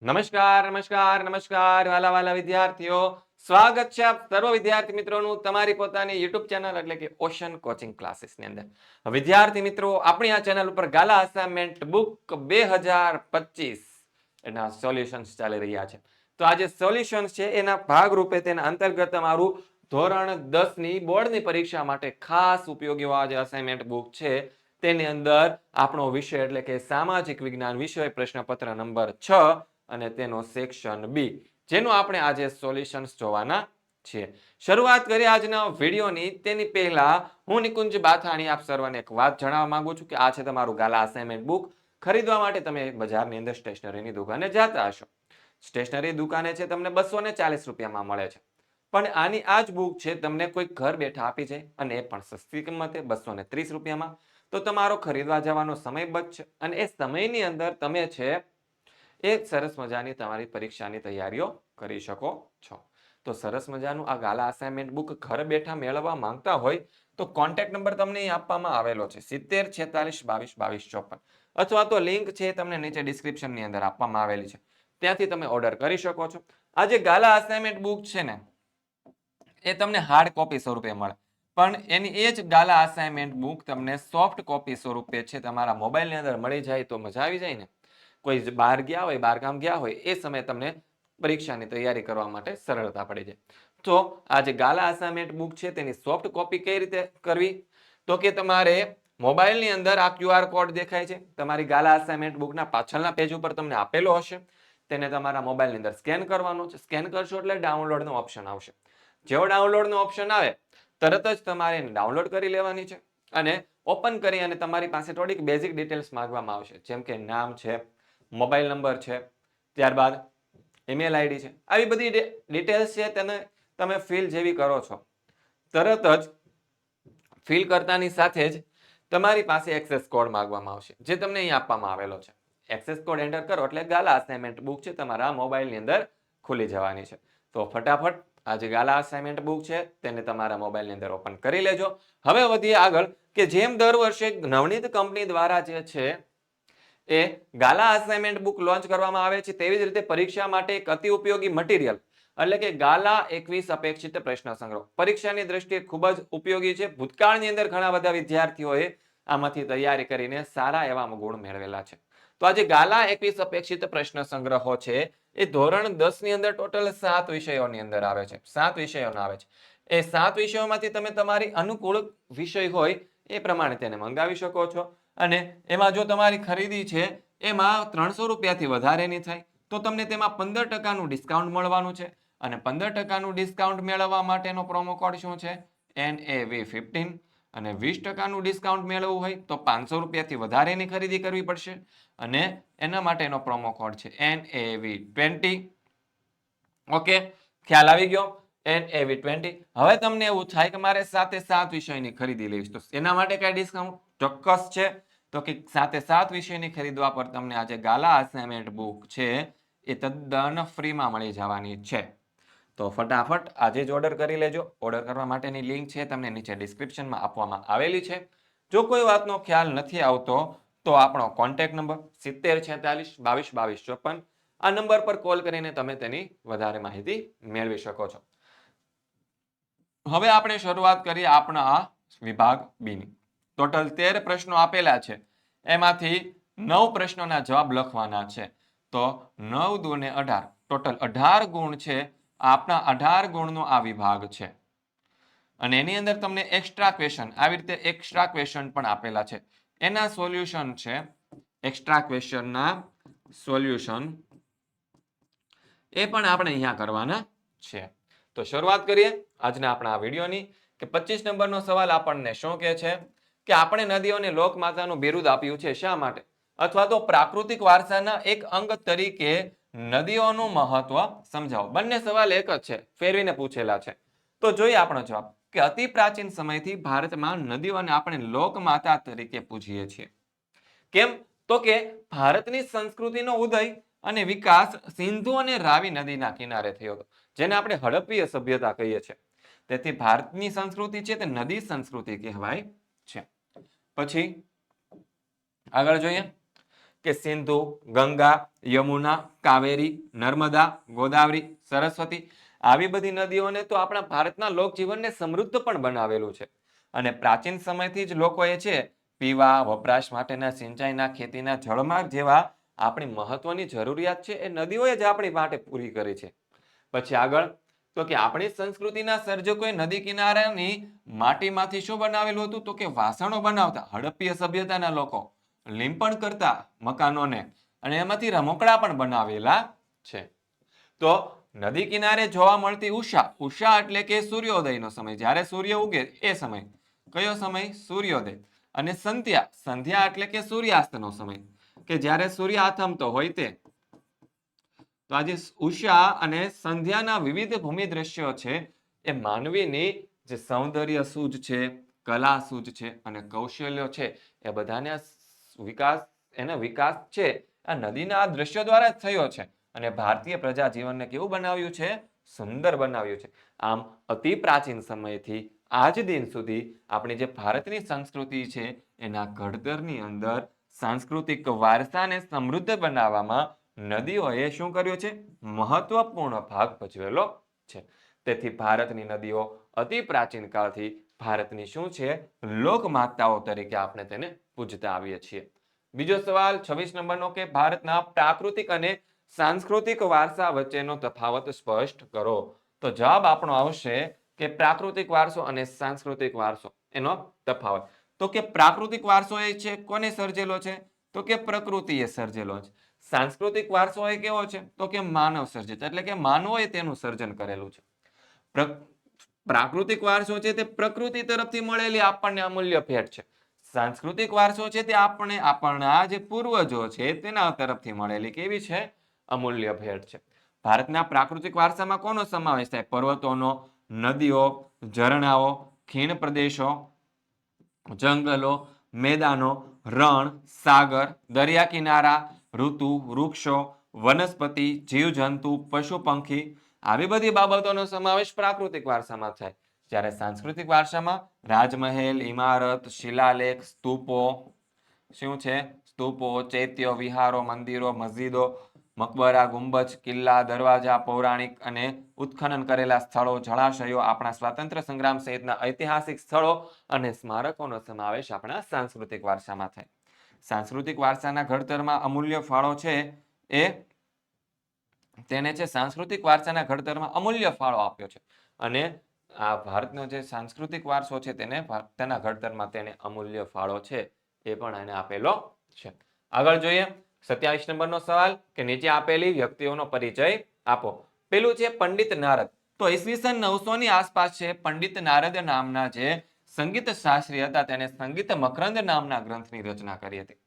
નમસ્કાર નમસ્કાર નમસ્કાર વાલા વાલા વિદ્યાર્થીઓ, સ્વાગત છે આપ સર્વ વિદ્યાર્થી મિત્રોનું તમારી પોતાની યુટ્યુબ ચેનલ એટલે કે ઓશન કોચિંગ ક્લાસીસની અંદર. વિદ્યાર્થી મિત્રો, આપણી આ ચેનલ ઉપર ગાલા અસાઇનમેન્ટ બુક 2025 એના સોલ્યુશન્સ ચાલી રહ્યા છે. તો આ જે સોલ્યુશન્સ છે એના ભાગરૂપે તેના અંતર્ગત તમારું ધોરણ 10 ની બોર્ડની પરીક્ષા માટે ખાસ ઉપયોગી આ જે અસાઇનમેન્ટ બુક છે તેની અંદર આપણો વિષય એટલે કે સામાજિક વિજ્ઞાન વિષય પ્રશ્નપત્ર નંબર 6 અને તેનો સેક્શન બી, જેનું આપણે આજે સોલ્યુશન્સ જોવાના છીએ. શરૂઆત કરીએ આજના વિડીયોની. તેની પહેલા હું નિકુંજ બાથાણી આપ સર્વને એક વાત જણાવવા માંગુ છું કે આ છે તમારું ગાલા અસાઇનમેન્ટ બુક. ખરીદવા માટે તમે બજારની અંદર સ્ટેશનરીની દુકાને જતા હશો. સ્ટેશનરી દુકાને છે તમને 240 રૂપિયામાં મળે છે, પણ આની આ જ બુક છે તમને કોઈ ઘર બેઠા આપી જાય અને એ પણ સસ્તી કિંમતે 230 રૂપિયામાં. તો તમારો ખરીદવા જવાનો સમય બચશે અને એ સમયની અંદર તમે છે એ સરસ મજાની તમારી પરીક્ષાની તૈયારીઓ કરી શકો છો. તો સરસ મજાનું આ ગાલા અસાઇનમેન્ટ બુક ઘર બેઠા મેળવવા માંગતા હોય તો કોન્ટેક્ટ નંબર તમને અહીં આપવામાં આવેલો છે 70 46 22 22 54, અથવા તો લિંક છે તમને નીચે ડિસ્ક્રિપ્શનની અંદર આપવામાં આવેલી છે, ત્યાંથી તમે ઓર્ડર કરી શકો છો. આ જે ગાલા અસાઇનમેન્ટ બુક છે ને એ તમને હાર્ડ કોપી સ્વરૂપે મળે, પણ એની એ જ ગાલા અસાઇનમેન્ટ બુક તમને સોફ્ટ કોપી સ્વરૂપે છે તમારા મોબાઈલની અંદર મળી જાય તો મજા આવી જાય ને. કોઈ બહાર ગયા હોય, બહારગામ ગયા હોય, એ સમયે તમને પરીક્ષાની તૈયારી કરવા માટે સરળતા પડી જાય. તો આ જે ગાલા અસાઇનમેન્ટ બુક છે તેની સોફ્ટ કોપી કઈ રીતે કરવી, તો કે તમારે મોબાઈલની અંદર આ QR કોડ દેખાય છે તમારી ગાલા અસાઇનમેન્ટ બુકના પાછળના પેજ ઉપર તમને આપેલો હશે, તેને તમારા મોબાઈલની અંદર સ્કેન કરવાનો છે. સ્કેન કરશો એટલે ડાઉનલોડનો ઓપ્શન આવશે. જેવો ડાઉનલોડનો ઓપ્શન આવે તરત જ તમારે ડાઉનલોડ કરી લેવાની છે અને ઓપન કરી અને તમારી પાસે થોડીક બેઝિક ડિટેલ્સ માંગવામાં આવશે, જેમ કે નામ છે, મોબાઈલ નંબર છે, ત્યારબાદ ઈમેલ આઈડી છે. આવી બધી ડિટેલ્સ છે તેને તમે ફિલ જેવી કરો છો તરત જ ફિલ કરતાની સાથે જ તમારી પાસે એક્સેસ કોડ માંગવામાં આવશે, જે તમને અહીં આપવામાં આવેલો છે. એક્સેસ કોડ એન્ટર કરો એટલે ગાલા અસાઇનમેન્ટ બુક છે તમારા મોબાઈલની અંદર ખુલી જવાની છે. તો ફટાફટ આ જે ગાલા અસાઇનમેન્ટ બુક છે તેને તમારા મોબાઈલની અંદર ઓપન કરી લેજો. હવે વધીએ આગળ કે જેમ દર વર્ષે નવનીત કંપની દ્વારા જે છે એ ગાલા અસાઇનમેન્ટ બુક લોન્ચ કરવામાં આવે છે, તેવી જ રીતે પરીક્ષા માટે એક અતિ ઉપયોગી મટીરિયલ એટલે કે ગાલા 21 અપેક્ષિત પ્રશ્ન સંગ્રહ પરીક્ષાની દ્રષ્ટિએ ખૂબ જ ઉપયોગી છે. ભૂતકાળની અંદર ઘણા બધા વિદ્યાર્થીઓએ આમાંથી તૈયારી કરીને સારા એવા ગુણ મેળવેલા છે. તો આ જે ગાલા 21 અપેક્ષિત પ્રશ્ન સંગ્રહો છે એ ધોરણ 10 ની અંદર ટોટલ 7 વિષયોની અંદર આવે છે. 7 વિષયોના આવે છે. એ 7 વિષયોમાંથી તમે તમારી અનુકૂળ વિષય હોય એ પ્રમાણે તેને મંગાવી શકો છો. અને એમાં જો તમારી ખરીદી છે એમાં 300 રૂપિયાથી વધારેની થાય તો તમને તેમાં 15% ડિસ્કાઉન્ટ મળવાનું છે. અને 15% ડિસ્કાઉન્ટ મેળવવા માટેનો પ્રોમો કોડ શું છે? NAV15. અને 20% ડિસ્કાઉન્ટ મેળવવું હોય તો 500 રૂપિયાથી વધારેની ખરીદી કરવી પડશે અને એના માટેનો પ્રોમો કોડ છે NAV20. ઓકે, ખ્યાલ આવી ગયો? NAV20. હવે તમને એવું થાય કે મારે સાથે 7 વિષયની ખરીદી લેવી છે, તો એના માટે કઈ ડિસ્કાઉન્ટ ચોક્કસ છે? તો કે સાથે 7 વિષયની ખરીદવા પર તમને આજે ગાલા અસાઇનમેન્ટ બુક છે એ તદ્દન ફ્રીમાં મળી જવાની છે. તો ફટાફટ આજે જ ઓર્ડર કરી લેજો. ઓર્ડર કરવા માટેની લિંક છે તમને નીચે ડિસ્ક્રિપ્શનમાં આપવામાં આવેલી છે. જો કોઈ વાતનો ખ્યાલ નથી આવતો તો આપણો કોન્ટેક્ટ નંબર 70 46 22 22 54, આ નંબર પર કોલ કરીને તમે તેની વધારે માહિતી મેળવી શકો છો. હવે આપણે શરૂઆત કરીએ આપણા વિભાગ બી ની. ટોટલ 13 પ્રશ્નો આપેલા છે, એમાંથી 9 પ્રશ્નોના જવાબ લખવાના છે. તો 9 દુ ને 18, ટોટલ 18 ગુણ છે. આપણા 18 ગુણનો આ વિભાગ છે અને એની અંદર તમને એક્સ્ટ્રા ક્વેશ્ચન આવી રીતે એક્સ્ટ્રા ક્વેશ્ચન પણ આપેલા છે. એના સોલ્યુશન છે, એક્સ્ટ્રા ક્વેશ્ચનના સોલ્યુશન એ પણ આપણે અહીંયા કરવાના છે. તો શરૂઆત કરીએ આજના આપણા વિડીયોની કે 25 નંબરનો સવાલ આપણને શું કહે છે કે આપણે નદીઓને લોકમાતાનું બિરુદ આપ્યું છે શા માટે? અથવા તો પ્રાકૃતિક વારસાના એક અંગ તરીકે નદીઓનું મહત્વ સમજાવો. બંને સવાલ એક જ છે, ફેરવીને પૂછેલા છે. તો જોઈએ આપણો જવાબ કે અતિ પ્રાચીન સમયથી ભારતમાં નદીઓને આપણે લોકમાતા તરીકે પૂજીએ છીએ. કેમ? તો કે ભારતની સંસ્કૃતિનો ઉદય અને વિકાસ સિંધુ અને રાવી નદીના કિનારે થયો હતો, જેને આપણે હડપ્પીય સભ્યતા કહીએ છીએ. તેથી ભારતની સંસ્કૃતિ છે તે નદી સંસ્કૃતિ કહેવાય છે. પછી આગળ જોઈએ કે સિંધુ, ગંગા, યમુના, કાવેરી, નર્મદા, ગોદાવરી, સરસ્વતી, આવી બધી નદીઓને તો આપણા ભારતના લોકજીવનને સમૃદ્ધ પણ બનાવેલું છે. અને પ્રાચીન સમયથી જ લોકોએ છે પીવા, વપરાશ માટેના, સિંચાઈના, ખેતીના, જળમાર્ગ જેવા આપણી મહત્વની જરૂરિયાત છે એ નદીઓએ જ આપણી માટે પૂરી કરી છે. પછી આગળ તો કે આપણી સંસ્કૃતિના સર્જકોએ નદી કિનારાની માટીમાંથી શું બનાવેલું હતું? તો કે વાસણો બનાવતા. હડપ્પીય સભ્યતાના લોકો લીંપણ કરતા મકાનોને અને એમાંથી રમકડા પણ બનાવેલા છે. તો નદી કિનારે જોવા મળતી ઉષા, ઉષા એટલે કે સૂર્યોદયનો સમય, જ્યારે સૂર્ય ઉગે એ સમય. કયો સમય? સૂર્યોદય. અને સંધ્યા, સંધ્યા એટલે કે સૂર્યાસ્તનો સમય, કે જ્યારે સૂર્ય આથમતો હોય તે. તો આજે ઉષા અને સંધ્યાના વિવિધ ભૂમિ દ્રશ્યો છે એ માનવીની જે સૌંદર્ય સૂઝ છે, કલા સૂઝ છે અને કૌશલ્યો છે એ બધાને વિકાસ, એનો વિકાસ છે આ નદીના આ દ્રશ્યો દ્વારા જ થયો છે. અને ભારતીય પ્રજા જીવનને કેવું બનાવ્યું છે? સુંદર બનાવ્યું છે. આમ અતિ પ્રાચીન સમયથી આજ દિન સુધી આપણી જે ભારતની સંસ્કૃતિ છે એના ઘડતરની અંદર સાંસ્કૃતિક વારસાને સમૃદ્ધ બનાવવામાં નદીઓએ શું કર્યું છે? મહત્વપૂર્ણ ભાગ ભજવેલો છે. તેથી ભારતની નદીઓ અતિ પ્રાચીન કાળથી ભારતની શું છે? લોકમાતાઓ તરીકે આપણે તેને પૂજતા આવીએ છીએ. બીજો સવાલ 26 નંબરનો કે ભારતના પ્રાકૃતિક અને સાંસ્કૃતિક વારસા વચ્ચેનો તફાવત સ્પષ્ટ કરો. તો જવાબ આપણો આવશે કે પ્રાકૃતિક વારસો અને સાંસ્કૃતિક વારસો એનો તફાવત. તો કે પ્રાકૃતિક વારસો એ છે કોને સર્જેલો છે? તો કે પ્રકૃતિએ સર્જેલો છે. સાંસ્કૃતિક વારસો એ કેવો છે? તો કે માનવ સર્જિત, એટલે કે માનવોએ તેનું સર્જન કરેલું છે. પ્રાકૃતિક વારસો છે તે પ્રકૃતિ તરફથી મળેલી આપણને અમૂલ્ય ભેટ છે. સાંસ્કૃતિક વારસો છે તે આપણા જે પૂર્વજો છે તેના તરફથી મળેલી કેવી છે? અમૂલ્ય ભેટ છે. ભારતના પ્રાકૃતિક વારસામાં કોનો સમાવેશ થાય? પર્વતોનો, નદીઓ, ઝરણાઓ, ખીણ પ્રદેશો, જંગલો, મેદાનો, રણ, સાગર, દરિયા કિનારા, ઋતુ, વૃક્ષો, વનસ્પતિ, જીવજંતુ, પશુ પંખી, આવી બધી બાબતોનો સમાવેશ પ્રાકૃતિક વારસામાં થાય. જ્યારે સાંસ્કૃતિક વારસામાં રાજમહેલ, ઇમારત, શિલાલેખ, સ્તૂપો, શું છે? સ્તૂપો, ચૈત્યો, વિહારો, મંદિરો, મસ્જિદો, મકબરા, ગુંબજ, કિલ્લા, દરવાજા, પૌરાણિક અને ઉત્ખનન કરેલા સ્થળો, જળાશયો, આપણા સ્વાતંત્ર્ય સંગ્રામ સહિતના ઐતિહાસિક સ્થળો અને સ્મારકોનો સમાવેશ આપણા સાંસ્કૃતિક વારસામાં થાય. સાંસ્કૃતિક વારસાના ઘડતરમાં અમૂલ્ય ફાળો છે એ તેને છે સાંસ્કૃતિક વારસાના ઘડતરમાં અમૂલ્ય ફાળો આપ્યો છે. અને આ ભારતનો જે સાંસ્કૃતિક વારસો છે તેના ઘડતરમાં તેને અમૂલ્ય ફાળો છે એ પણ એને આપેલો છે. આગળ જોઈએ 27 નંબરનો સવાલ કે નીચે આપેલી વ્યક્તિઓનો પરિચય આપો. પેલું છે પંડિત નારદ. તો ઈસવીસન 900 ની આસપાસ છે પંડિત નારદ નામના જે સંગીત શાસ્ત્રી હતા તેને સંગીત મકરંદ નામના ગ્રંથની રચના કરી હતી.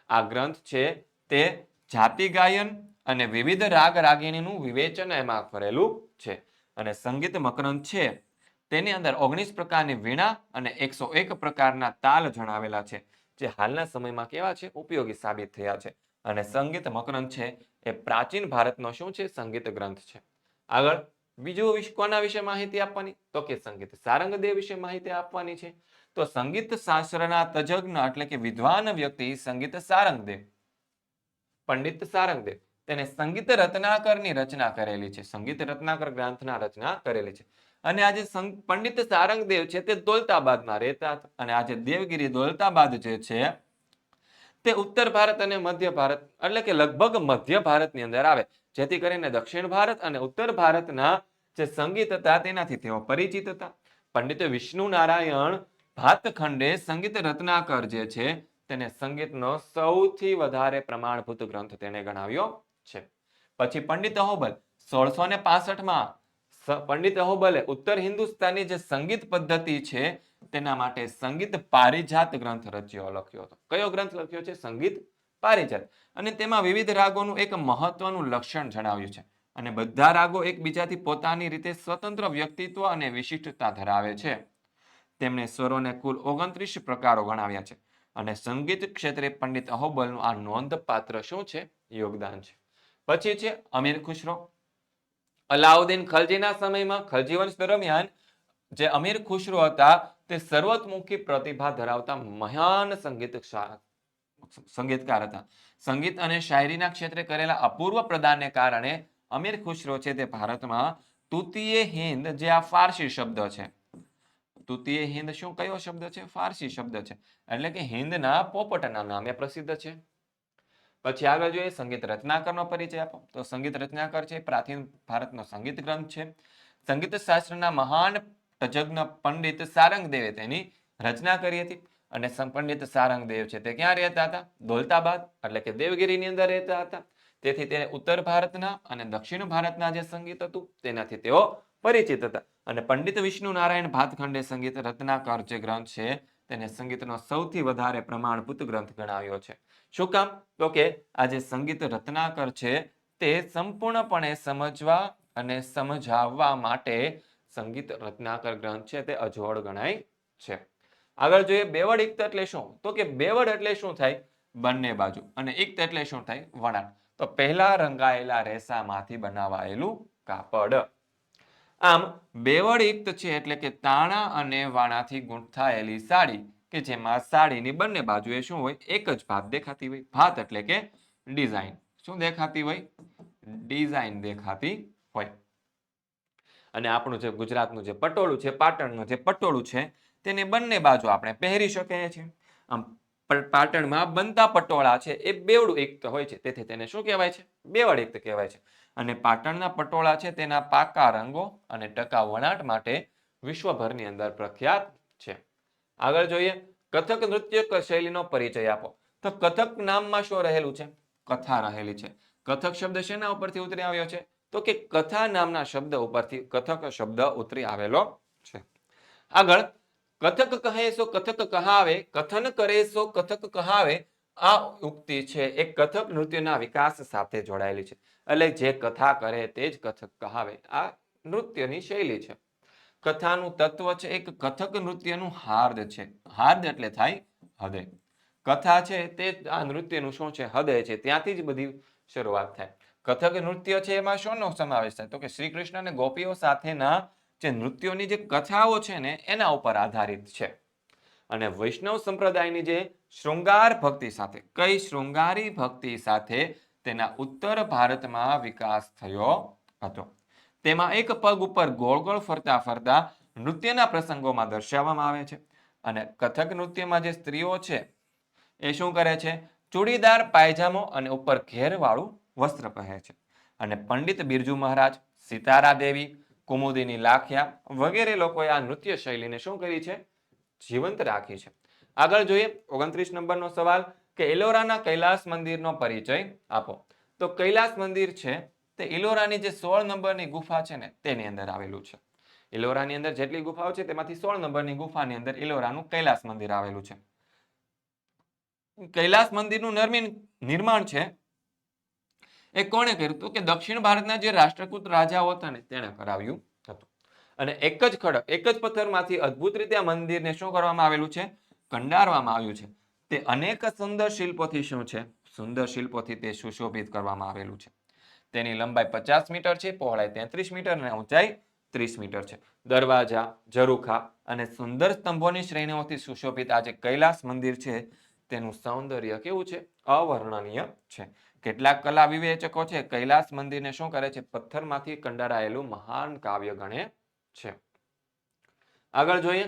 આ ગ્રંથ છે તે જાતિ ગાયન અને વિવિધ રાગ રાગિણીનું વિવેચન એમાં કરેલું છે. અને સંગીત મકરંદ છે તેની અંદર 19 પ્રકારની વીણા અને 101 પ્રકારના તાલ જણાવેલા છે જે હાલના સમયમાં કેવા છે? ઉપયોગી સાબિત થયા છે. અને સંગીત મકરંદ છે એ પ્રાચીન ભારતનો શું છે? સંગીત ગ્રંથ છે. આગળ બીજું કોના વિશે માહિતી આપવાની? તો કે સંગીત સારંગદેવ વિશે માહિતી આપવાની છે. તો સંગીત શાસ્ત્રના તજજ્ઞ એટલે કે વિદ્વાન વ્યક્તિ સંગીત સારંગદેવ, પંડિત સારંગદેવ, તેને સંગીત રત્નાકરની રચના કરેલી છે. સંગીત રત્નાકર ગ્રંથના રચના કરેલી છે. અને આજે પંડિત સારંગદેવ છે તે દૌલતાબાદમાં રહેતા હતા. અને આજે દેવગીરી દૌલતાબાદ જે છે તે ઉત્તર ભારત અને મધ્ય ભારત એટલે કે લગભગ મધ્ય ભારતની અંદર આવે. જેથી કરીને દક્ષિણ ભારત અને ઉત્તર ભારતના જે સંગીત હતા તેનાથી તેઓ પરિચિત હતા. પંડિત વિષ્ણુ નારાયણ ભાતખંડે સંગીત રત્નાકર જે છે તેને સંગીતનો સૌથી વધારે પ્રમાણભૂત ગ્રંથ તેને ગણાવ્યો છે. પછી પંડિત અહોબલ 1665માં પંડિત અહોબલે ઉત્તર હિન્દુસ્તાની જે સંગીત પદ્ધતિ છે તેના માટે સંગીત પારિજાત ગ્રંથ લખ્યો હતો. કયો ગ્રંથ લખ્યો છે? સંગીત પારિજાત. અને તેમાં વિવિધ રાગોનું એક મહત્વનું લક્ષણ જણાવ્યું છે. અને બધા રાગો એકબીજાથી પોતાની રીતે સ્વતંત્ર વ્યક્તિત્વ અને વિશિષ્ટતા ધરાવે છે. તેમણે સ્વરોને કુલ 29 પ્રકારો ગણાવ્યા છે. અને સંગીત ક્ષેત્રે પંડિત અહોબલનું આ નોંધપાત્ર શું છે? યોગદાન છે. પછી છે અમીર ખુશરો. અલાઉદ્દીન ખલજીના સમયમાં ખલજી વંશ દરમિયાન જે અમીર ખુશરો હતા તે સર્વતોમુખી પ્રતિભા ધરાવતા મહાન સંગીત સંગીતકાર હતા. સંગીત અને શાયરીના ક્ષેત્રે કરેલા અપૂર્વ પ્રદાનને કારણે અમીર ખુશરો છે તે ભારતમાં તૃતીય હિન્દ, જે આ ફારસી શબ્દ છે, તૃતીય હિન્દ શું કયો શબ્દ છે? ફારસી શબ્દ છે, એટલે કે હિન્દના પોપટના નામે પ્રસિદ્ધ છે. પછી આગળ જોઈએ સંગીત રચનાકરનો પરિચય આપો. તો સંગીત રચનાકર છે પ્રાચીન ભારતનો સંગીત ગ્રંથ છે. સંગીત શાસ્ત્રના મહાન તજજ્ઞ પંડિત સારંગદેવે તેની રચના કરી હતી. અને પંડિત સારંગદેવ છે તે ક્યાં રહેતા હતા? દૌલતાબાદ એટલે કે દેવગીરીની અંદર રહેતા હતા. તેથી તે ઉત્તર ભારતના અને દક્ષિણ ભારતના જે સંગીત હતું તેનાથી તેઓ પરિચિત હતા. અને પંડિત વિષ્ણુ નારાયણ ભાતખંડે સંગીત રત્નાકર જે ગ્રંથ છે તેને સંગીતનો સૌથી વધારે પ્રમાણભૂત ગ્રંથ ગણાવ્યો છે. શું કામ? તો કે આ જે સંગીત રત્નાકર છે તે સંપૂર્ણપણે સમજવા અને સમજાવવા માટે સંગીત રત્નાકર ગ્રંથ છે તે અજોડ ગણાય છે. આગળ જોઈએ બેવડ ઇક્ત એટલે શું? તો કે બેવડ એટલે શું થાય? બંને બાજુ. અને ઇક્ત એટલે શું થાય? વણાટ. તો પહેલા રંગાયેલા રેસામાંથી બનાવાયેલું કાપડ. આમ બેવડ ઇક્ત છે એટલે કે તાણા અને વાણાથી ગૂંથાયેલી સાડી કે જેમાં સાડીની બંને બાજુએ શું હોય? એક જ ભાત દેખાતી હોય. ભાત એટલે કે ડિઝાઇન. શું દેખાતી હોય? ડિઝાઇન દેખાતી હોય. અને આપણું જે ગુજરાતનું જે પટોળું છે, પાટણનું જે પટોળું છે તેને બંને બાજુ આપણે પહેરી શકીએ છીએ. આમ પાટણમાં બનતા પટોળા છે એ બેવડ ઇક્ત હોય છે, તેથી તેને શું કહેવાય છે? બેવડ ઇક્ત કહેવાય છે. અને પાટણના પટોળા છે તેના પાકા રંગો અને ટકાઉ વણાટ માટે વિશ્વભરની અંદર પ્રખ્યાત છે. આગળ જોઈએ કથક નૃત્ય શૈલીનો પરિચય આપો. તો કથક નામમાં શું રહેલું છે? કથા રહેલી છે. કથક શબ્દ શેના ઉપરથી ઉતરી આવ્યો છે? તો કે કથા નામના શબ્દ ઉપરથી કથક શબ્દ ઉતરી આવેલો છે. આગળ કથક કહે સો કથક કહાવે, કથન કરે સો કથક કહાવે. આ ઉક્તિ છે એ કથક નૃત્યના વિકાસ સાથે જોડાયેલી છે. એટલે જે કથા કરે તે જ કથક કહાવે. આ નૃત્યની શૈલી છે. કથાનું તત્વ છે એક કથક નૃત્યનું હાર્દ છે. હાર્દ એટલે થાય હૃદય. કથા છે તે આ નૃત્યનું શું છે? હૃદય છે. ત્યાંથી જ બધી શરૂઆત થાય. કથક નૃત્ય છે એમાં શોનો સમાવેશ થાય? તો કે શ્રી કૃષ્ણ અને ગોપીઓ સાથેના જે નૃત્યોની જે કથાઓ છે ને એના ઉપર આધારિત છે. અને વૈષ્ણવ સંપ્રદાયની જે શૃંગાર ભક્તિ સાથે, કઈ શૃંગારી ભક્તિ સાથે તેના ઉત્તર ભારતમાં વિકાસ થયો હતો. તેમાં એક પગ ઉપર ગોળ ગોળ ફરતા ફરતા નૃત્યના પ્રસંગોમાં દર્શાવવામાં આવે છે. અને કથક નૃત્યમાં જે સ્ત્રીઓ છે એ શું કરે છે? ચૂડીદાર પાયજામો અને ઉપર ઘેરવાળું વસ્ત્ર પહેરે છે. અને પંડિત બિરજુ મહારાજ, સિતારા દેવી, કુમુદિની લાખિયા વગેરે લોકોએ આ નૃત્ય શૈલીને શું કરી છે? જીવંત રાખી છે. આગળ જોઈએ 29 નંબરનો સવાલ કે એલોરાના કૈલાસ મંદિરનો પરિચય આપો. તો કૈલાસ મંદિર છે તે ઇલોરાની જે 16 નંબરની ગુફા છે ને તેની અંદર આવેલું છે. ઇલોરાની અંદર જેટલી ગુફાઓ છે તેમાંથી 16 નંબરની ગુફાની અંદર ઇલોરાનું કૈલાસ મંદિર આવેલું છે. કૈલાસ મંદિરનું નિર્માણ છે એ કોણે કર્યું? તો કે દક્ષિણ ભારતના જે રાષ્ટ્રકૂટ રાજાઓ હતા ને તેણે કરાવ્યું હતું. અને એક જ ખડક, એક જ પથ્થરમાંથી અદ્ભુત રીતે આ મંદિરને શું કરવામાં આવેલું છે? કંડારવામાં આવ્યું છે. તે અનેક સુંદર શિલ્પોથી શું છે? સુંદર શિલ્પોથી તે સુશોભિત કરવામાં આવેલું છે. તેની લંબાઈ 50 મીટર છે, પહોળાઈ 33 મીટર અને ઊંચાઈ 30 મીટર છે. દરવાજા, ઝરૂખા અને સુંદર સ્તંભોની શ્રેણીઓથી સુશોભિત આ જે કૈલાસ મંદિર છે તેનું સૌંદર્ય કેવું છે? અવર્ણનીય છે. કેટલાક કલા વિવેચકો છે કૈલાસ મંદિરને શું કરે છે? પથ્થરમાંથી કંડારાયેલું મહાન કાવ્ય ગણે છે. આગળ જોઈએ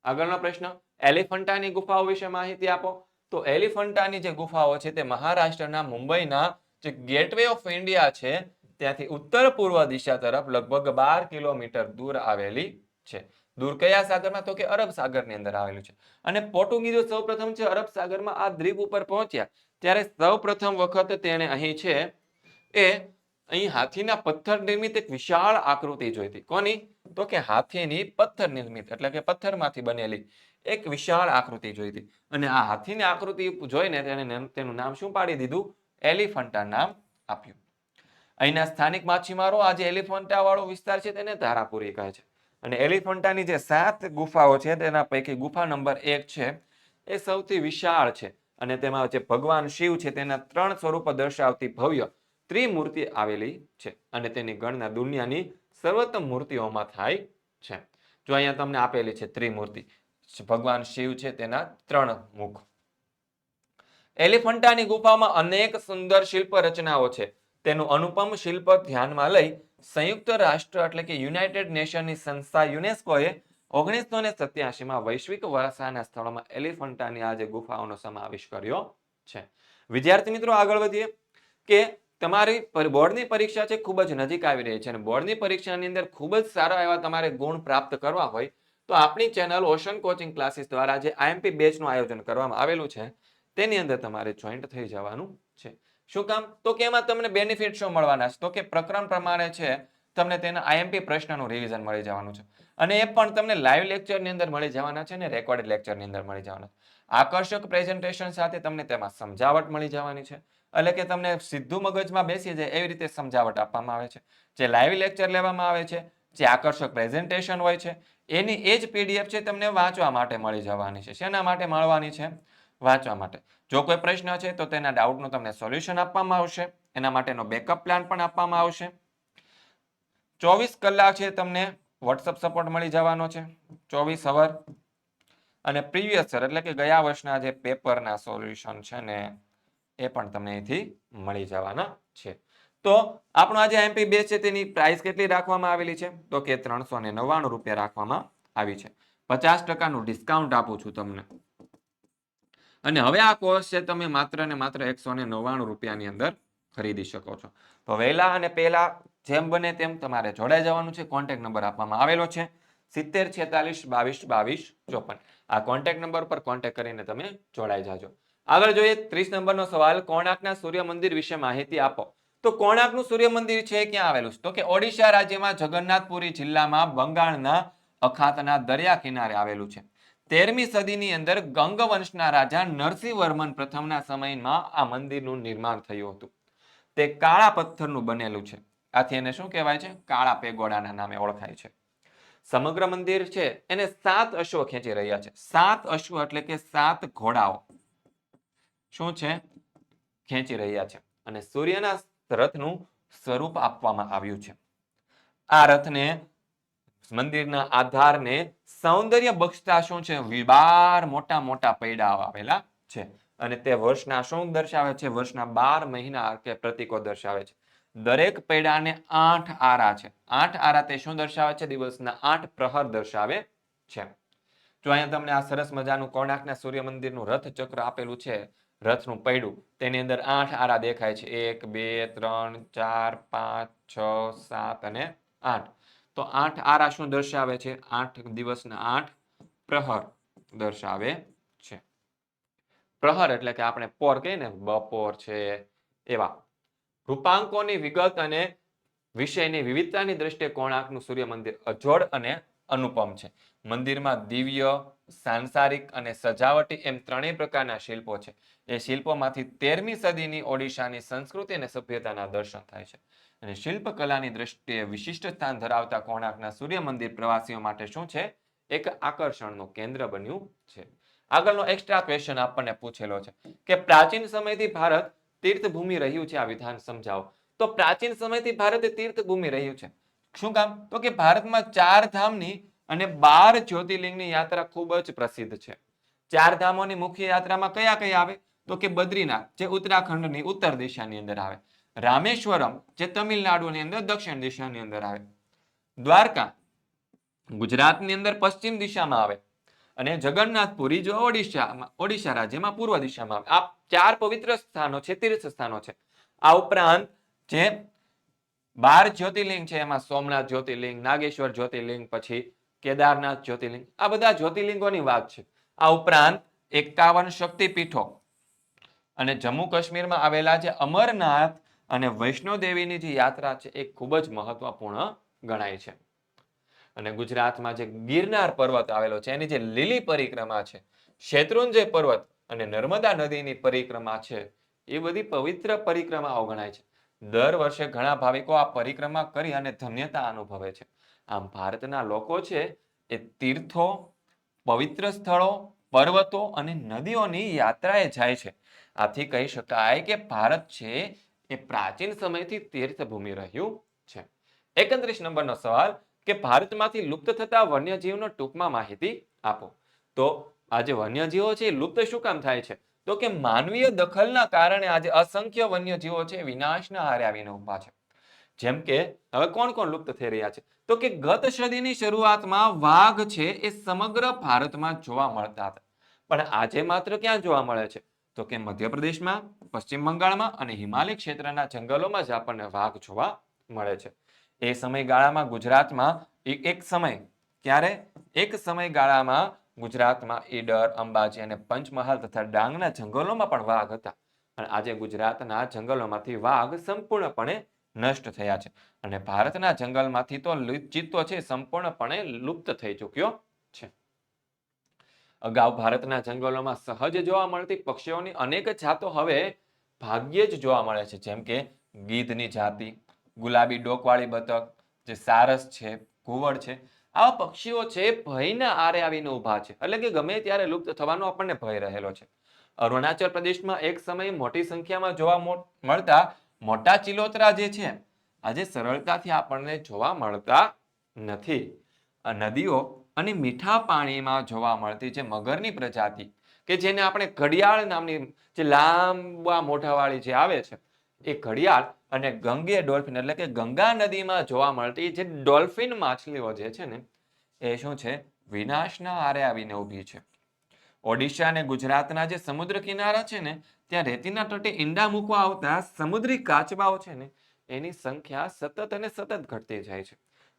આગળનો પ્રશ્ન એલિફન્ટાની ગુફાઓ વિશે માહિતી આપો. તો એલિફન્ટાની જે ગુફાઓ છે તે મહારાષ્ટ્રના મુંબઈના જે ગેટવે ઓફ ઇન્ડિયા છે ત્યાંથી ઉત્તર પૂર્વ દિશા તરફ લગભગ 12 કિલોમીટર દૂર આવેલી છે. દૂર કયા સાગરમાં? તો કે અરબ સાગરની અંદર આવેલું છે. અને પોર્ટુગીઝો સૌપ્રથમ છે અરબ સાગરમાં આ દ્વીપ ઉપર પહોંચ્યા ત્યારે સૌપ્રથમ વખત તેણે અહીં છે એ અહીં હાથીના પથ્થર નિર્મિત એક વિશાળ આકૃતિ જોઈ હતી. કોની? તો કે હાથીની પથ્થર નિર્મિત એટલે કે પથ્થરમાંથી બનેલી એક વિશાળ આકૃતિ જોઈ હતી. અને આ હાથીની આકૃતિ જોઈને તેનું નામ શું પાડી દીધું? એલિફન્ટા નામ આપ્યું. અહીંના સ્થાનિક માછીમારો આ જે એલિફન્ટા વાળો વિસ્તાર છે તેને ધારાપુરી કહે છે. અને એલિફન્ટાની જે 7 ગુફાઓ છે તેના પૈકી ગુફા નંબર 1 છે એ સૌથી વિશાળ છે. અને તેમાં જે ભગવાન શિવ છે તેના 3 સ્વરૂપ દર્શાવતી ભવ્ય ત્રિમૂર્તિ આવેલી છે. અને તેની ગણના દુનિયાની સર્વોત્તમ મૂર્તિઓમાં થાય છે. જો અહીંયા તમને આપેલી છે ત્રિમૂર્તિ. ભગવાન શિવ છે તેના 3 મુખ. એલિફન્ટાની ગુફામાં અનેક સુંદર શિલ્પ રચનાઓ છે. તેનું અનુપમ શિલ્પ ધ્યાનમાં લઈ સંયુક્ત રાષ્ટ્ર એટલે કે યુનાઇટેડ નેશનની સંસ્થા યુનેસ્કોએ 1987માં વૈશ્વિક વારસાના સ્થળોમાં એલિફન્ટાની આ જે ગુફાઓનો સમાવેશ કર્યો છે. વિદ્યાર્થી મિત્રો, આગળ વધીએ કે તમારી બોર્ડની પરીક્ષા છે ખૂબ જ નજીક આવી રહી છે અને બોર્ડની પરીક્ષાની અંદર ખૂબ જ સારા એવા તમારે ગુણ પ્રાપ્ત કરવા હોય તો આપણી ચેનલ ઓશન કોચિંગ ક્લાસીસ દ્વારા જે આઈએમપી બેચનું આયોજન કરવામાં આવેલું છે તેની અંદર તમારે જોઈન્ટ થઈ જવાનું છે. શું કામ? તો કે એમાં તમને બેનિફિટ શું મળવાના છે? તો કે પ્રકરણ પ્રમાણે છે તમને તેના આઈએમપી પ્રશ્નનું રિવિઝન મળી જવાનું છે અને એ પણ તમને લાઈવ લેક્ચરની અંદર મળી જવાના છે અને રેકોર્ડેડ લેક્ચરની અંદર મળી જવાના છે. આકર્ષક પ્રેઝન્ટેશન સાથે તમને તેમાં સમજાવટ મળી જવાની છે. એટલે કે તમને સીધું મગજમાં બેસી જાય એવી રીતે સમજાવટ આપવામાં આવે છે. જે લાઈવ લેક્ચર લેવામાં આવે છે, જે આકર્ષક પ્રેઝન્ટેશન હોય છે, એની એ જ પીડીએફ છે તમને વાંચવા માટે મળી જવાની છે. શેના માટે મળવાની છે? વાંચવા માટે. જો કોઈ પ્રશ્ન છે તો તેના ડાઉટનું તમને સોલ્યુશન આપવામાં આવશે. એના માટેનો બેકઅપ પ્લાન પણ આપવામાં આવશે. 24 કલાક છે તમને વોટ્સઅપ સપોર્ટ મળી જવાનો છે, 24 અવર. અને પ્રીવિયસ યર એટલે કે ગયા વર્ષના જે પેપરના સોલ્યુશન છે ને એ પણ તમને અહીંથી મળી જવાના છે. તો આપણો આજે એમપી બેચ છે તેની પ્રાઇસ કેટલી રાખવામાં આવેલી છે? તો કે 399 રૂપિયા રાખવામાં આવી છે. 50% ડિસ્કાઉન્ટ આપું છું તમને. અને હવે આ કોર્સ છે તમે માત્ર ને માત્ર 199 રૂપિયાની અંદર ખરીદી શકો છો. તો વહેલા અને પહેલા જેમ બને તેમ તમારે જોડાઈ જવાનું છે. કોન્ટેક્ટ નંબર આપવામાં આવેલો છે 70 46 22 22 54. આ કોન્ટેક્ટ નંબર પર કોન્ટેક્ટ કરીને તમે જોડાઈ જાજો. આગળ જોઈએ 30 નંબરનો સવાલ, કોણાર્કના સૂર્ય મંદિર વિશે માહિતી આપો. તો કોણાર્કનું સૂર્ય મંદિર છે ક્યાં આવેલું છે? તો કે ઓડિશા રાજ્યમાં જગન્નાથપુરી જિલ્લામાં બંગાળના અખાતના દરિયા કિનારે આવેલું છે. 13મી સદીની અંદર ગંગ વંશના રાજા નરસિંહ વર્મન પ્રથમના સમયમાં આ મંદિરનું નિર્માણ થયું હતું. તે કાળા પથ્થરનું બનેલું છે. આથી એને શું કહેવાય છે? કાળા પેગોડાના નામે ઓળખાય છે. સમગ્ર મંદિર છે એને 7 અશ્વ ખેંચી રહ્યા છે. 7 અશ્વ એટલે કે 7 ઘોડાઓ શું છે? ખેંચી રહ્યા છે. અને સૂર્યના રથનું સ્વરૂપ આપવામાં આવ્યું છે. આ રથને મંદિરના આધારને સૌંદર્ય બક્ષતા શું છે? 12 મોટા મોટા પૈડાઓ આવેલા છે. અને તે વર્ષના શું દર્શાવે છે? વર્ષના 12 મહિના કે પ્રતીકો દર્શાવે છે. દરેક પૈડાને 8 આરા છે. 8 આરા તે શું દર્શાવે છે? દિવસના 8 પ્રહર દર્શાવે છે. જો અહીંયા તમને આ સરસ મજાનું કોણાર્કના સૂર્ય મંદિરનું રથ ચક્ર આપેલું છે, રથનું પૈડું, તેની અંદર 8 આરા દેખાય છે. 1 2 3 4 5 6 7 અને 8. તો 8 આરા શું દર્શાવે છે? 8 દિવસના 8 પ્રહર દર્શાવે છે. પ્રહર એટલે કે આપણે પોર કહીએ ને, બપોર છે એવા. રૂપાંકોની વિગત અને વિષયની વિવિધતાની દ્રષ્ટિએ કોણાર્કનું સૂર્ય મંદિર અજોડ અને અનુપમ છે. મંદિરમાં દિવ્ય, સાંસારિક અને સજાવટી એમ ત્રણેય પ્રકારના શિલ્પો છે. એ શિલ્પોમાંથી 13મી સદીની ઓડિશાની સંસ્કૃતિ અને સભ્યતાના દર્શન થાય છે. અને શિલ્પકલાની દ્રષ્ટિએ વિશિષ્ટ સ્થાન ધરાવતા કોણાર્કના સૂર્ય મંદિર પ્રવાસીઓ માટે શું છે? એક આકર્ષણનું કેન્દ્ર બન્યું છે. આગળનો એક્સ્ટ્રા ક્વેશ્ચન આપણને પૂછેલો છે કે પ્રાચીન સમયથી ભારત તીર્થભૂમિ રહ્યું છે. આ વિધાન સમજાવો. તો પ્રાચીન સમયથી ભારત તીર્થભૂમિ રહ્યું છે. શું કામ? તો કે ભારતમાં 4 ધામની અને 12 જ્યોતિર્લિંગની યાત્રા ખૂબ જ પ્રસિદ્ધ છે. 4 ધામોની મુખ્ય યાત્રામાં કયા કયા આવે? તો કે બદ્રીનાથ જે ઉત્તરાખંડની ઉત્તર દિશાની અંદર આવે, રામેશ્વરમ જે તમિલનાડુની અંદર દક્ષિણ દિશાની અંદર આવે, દ્વારકા ગુજરાતની અંદર પશ્ચિમ દિશામાં આવે અને જગન્નાથપુરી જો ઓડિશા રાજ્યમાં પૂર્વ દિશામાં આવે. આ 4 પવિત્ર સ્થાનો છે, તીર્થ સ્થાનો છે. આ ઉપરાંત જે 12 જ્યોતિર્લિંગ છે એમાં સોમનાથ જ્યોતિર્લિંગ, નાગેશ્વર જ્યોતિર્લિંગ, પછી કેદારનાથ જ્યોતિર્લિંગ, આ બધા જ્યોતિર્લિંગોની વાત છે. આ ઉપરાંત 51 શક્તિપીઠો અને જમ્મુ કાશ્મીરમાં આવેલા જે અમરનાથ અને વૈષ્ણોદેવીની જે યાત્રા છે એ ખૂબ જ મહત્વપૂર્ણ ગણાય છે. અને ગુજરાતમાં જે ગિરનાર પર્વત આવેલો છે એની જે લીલી પરિક્રમા છે, શેત્રુંજય પર્વત અને નર્મદા નદીની પરિક્રમા છે, એ બધી પવિત્ર પરિક્રમાઓ ગણાય છે. દર વર્ષે ઘણા ભાવિકો આ પરિક્રમા કરી અને ધન્યતા અનુભવે છે. આમ ભારતના લોકો છે એ તીર્થો, પવિત્ર સ્થળો, પર્વતો અને નદીઓની યાત્રાએ જાય છે. આથી કહી શકાય કે ભારત છે એ પ્રાચીન સમયથી તીર્થભૂમિ રહ્યું છે. 31 નંબરનો સવાલ કે ભારતમાંથી લુપ્ત થતા વન્યજીવનો ટૂંકમાં માહિતી આપો. તો આ જે વન્યજીવો છે એ લુપ્ત શું કામ થાય છે? તો કે માનવીય દખલના કારણે આજે અસંખ્ય વન્યજીવો છે વિનાશના આરે આવીને ઉભા છે. જેમ કે હવે કોણ કોણ લુપ્ત થઈ રહ્યા છે? તો કે ગત સદીની શરૂઆતમાં વાઘ છે એ સમગ્ર ભારતમાં જોવા મળતા હતા, પણ આજે માત્ર ક્યાં જોવા મળે છે? તો કે મધ્યપ્રદેશમાં, પશ્ચિમ બંગાળમાં અને હિમાલય ક્ષેત્રના જંગલોમાં જ આપણને વાઘ જોવા મળે છે. એ સમયગાળામાં ગુજરાતમાં એક સમયગાળામાં ગુજરાતમાં ઈડર, અંબાજી અને પંચમહાલ તથા ડાંગના જંગલોમાં પણ વાઘ હતા. અને આજે ગુજરાતના જંગલોમાંથી વાઘ સંપૂર્ણપણે નષ્ટ થયા છે અને ભારતના જંગલમાંથી તો ચિત્તો છે સંપૂર્ણપણે લુપ્ત થઈ ચૂક્યો છે. અગાઉ ભારતના જંગલોમાં સહજ જોવા મળતી પક્ષીઓની અનેક જાતો હવે ભાગ્યે જ જોવા મળે છે. જેમ કે ગીધની જાતિ, ગુલાબી ડોકવાળી બતક, જે સારસ છે, ઘુવડ છે, આવા પક્ષીઓ છે ભયના આરે આવીને ઉભા છે. એટલે કે ગમે ત્યારે લુપ્ત થવાનો આપણને ભય રહેલો છે. અરુણાચલ પ્રદેશમાં એક સમયે મોટી સંખ્યામાં જોવા મળતા મોટા ચિલોતરા જે છે આજે સરળતાથી આપણને જોવા મળતા નથી. આ નદીઓ અને મીઠા પાણીમાં જોવા મળતી જે મગરની પ્રજાતિ કે જેને આપણે ઘડિયાળ નામની જે લાંબા મોઢાવાળી જે આવે છે એ ઘડિયાળ અને ગંગે ડોલ્ફિન એટલે કે ગંગા નદીમાં જોવા મળતી જે ડોલ્ફિન માછલીઓ જે છે ને એ શું છે? વિનાશના આરે આવીને ઊભી છે. ઓડિશા અને ગુજરાતના જે સમુદ્ર કિનારા છે ને ત્યાં રેતીના તટે ઈંડા મૂકવા આવતા સમુદ્રી કાચબાઓ છે ને એની સંખ્યા સતત અને સતત ઘટતી જાય છે.